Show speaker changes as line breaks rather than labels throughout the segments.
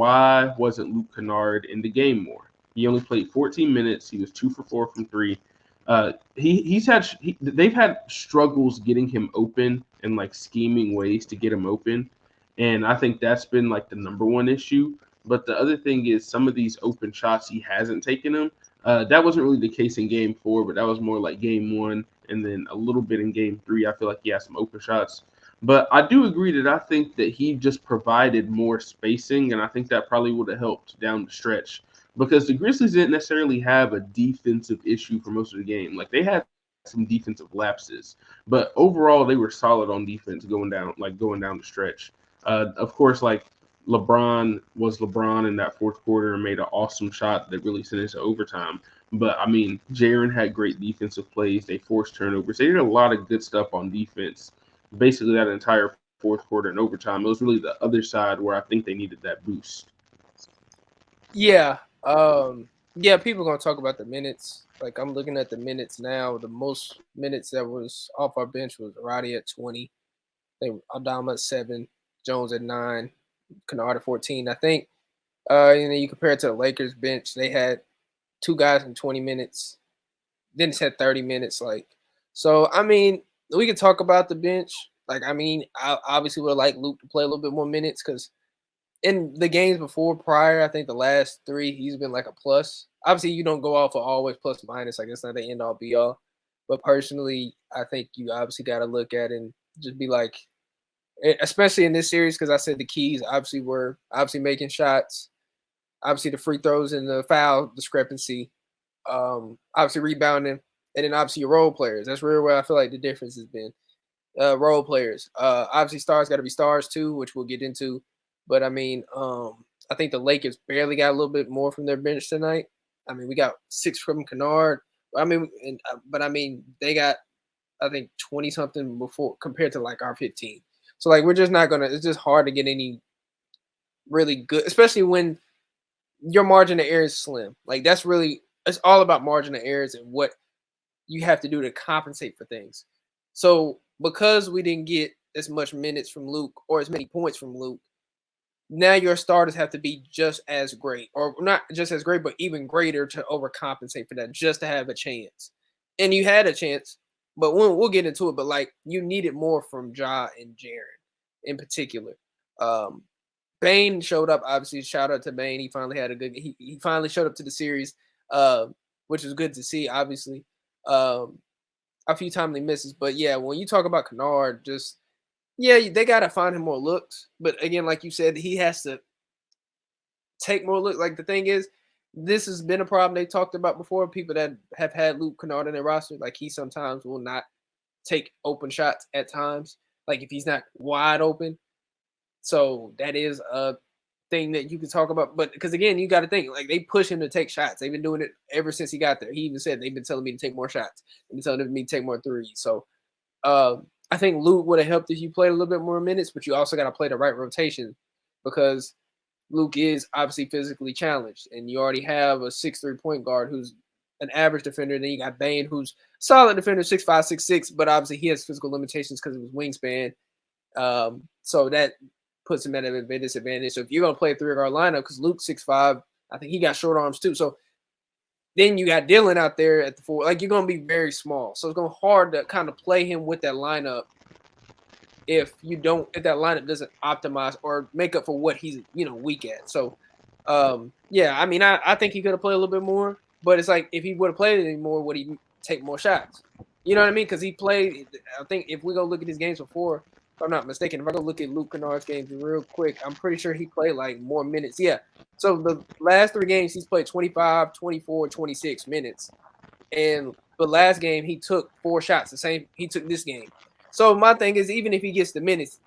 why wasn't Luke Kennard in the game more? He only played 14 minutes. He was 2 for 4 from 3. They've had struggles getting him open and like scheming ways to get him open, and I think that's been like the number one issue. But the other thing is some of these open shots he hasn't taken them. That wasn't really the case in Game 4, but that was more like Game 1, and then a little bit in Game 3. I feel like he had some open shots. But I do agree that I think that he just provided more spacing, and I think that probably would have helped down the stretch because the Grizzlies didn't necessarily have a defensive issue for most of the game. Like they had some defensive lapses, but overall they were solid on defense going down the stretch. Of course, like LeBron was LeBron in that fourth quarter and made an awesome shot that really sent us to overtime. But I mean, Jaren had great defensive plays. They forced turnovers. They did a lot of good stuff on defense. Basically, that entire fourth quarter and overtime. It was really the other side where I think they needed that boost.
Yeah. People are gonna talk about the minutes. Like I'm looking at the minutes now. The most minutes that was off our bench was Roddy at 20. Adama at 7, Jones at 9, Kennard at 14. I think and then you compare it to the Lakers bench, they had 2 guys in 20 minutes. Dennis had 30 minutes. So I mean, we could talk about the bench. Like, I mean, I obviously would like Luke to play a little bit more minutes because in the games prior, I think the last 3, he's been like a plus. Obviously, you don't go off of always plus minus. Like, it's not the end all be all. But personally, I think you obviously got to look at it and just be like, especially in this series, because I said the keys were making shots, obviously the free throws and the foul discrepancy, obviously rebounding, and then obviously your role players. That's really where I feel like the difference has been. Role players. Obviously stars got to be stars too, which we'll get into. But I mean, I think the Lakers barely got a little bit more from their bench tonight. I mean, we got 6 from Kennard. I mean, they got I think 20 something before compared to like our 15. So like we're just not gonna. It's just hard to get any really good, especially when your margin of error is slim. Like it's all about margin of errors and what you have to do to compensate for things. So because we didn't get as much minutes from Luke or as many points from Luke, now your starters have to be just as great, or not just as great, but even greater to overcompensate for that, just to have a chance. And you had a chance, but we'll get into it. But like you needed more from Ja and Jaren in particular. Bane showed up. Obviously, shout out to Bane. He finally had he finally showed up to the series, which was good to see. Obviously, a few timely misses, but yeah, when you talk about Kennard, they gotta find him more looks. But again, like you said, he has to take more looks. Like the thing is, this has been a problem they talked about before. People that have had Luke Kennard in their roster, like he sometimes will not take open shots at times. Like if he's not wide open. So that is a thing that you can talk about. But because again, you got to think like they push him to take shots. They've been doing it ever since he got there. He even said they've been telling me to take more shots. They've been telling me to take more threes. So I think Luke would have helped if you played a little bit more minutes, but you also got to play the right rotation because Luke is obviously physically challenged, and you already have a 6'3" point guard who's an average defender. Then you got Bane, who's solid defender, 6'5", 6'6", but obviously he has physical limitations because of his wingspan. So that puts him at a disadvantage. So if you're gonna play a 3-guard lineup, because Luke's 6'5", I think he got short arms too. So then you got Dylan out there at the 4. Like you're gonna be very small. So it's gonna be hard to kind of play him with that lineup if that lineup doesn't optimize or make up for what he's weak at. So I mean I think he could have played a little bit more, but it's like if he would have played any more, would he take more shots? You know what I mean? Because he played. I think if we go look at his games before, if I'm not mistaken, if I go look at Luke Kennard's games real quick, I'm pretty sure he played like more minutes. Yeah. So the last 3 games, he's played 25, 24, 26 minutes. And the last game, he took 4 shots. The same he took this game. So my thing is, even if he gets the minutes,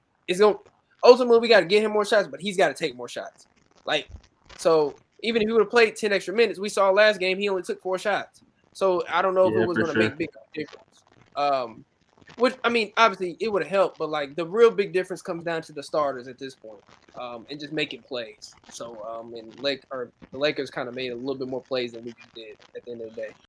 ultimately we got to get him more shots, but he's got to take more shots. Like, so even if he would have played 10 extra minutes, we saw last game, he only took 4 shots. So I don't know if it was going to make big difference. Which I mean, obviously it would have helped, but like the real big difference comes down to the starters at this point, and just making plays. So and the Lakers kind of made a little bit more plays than we did at the end of the day.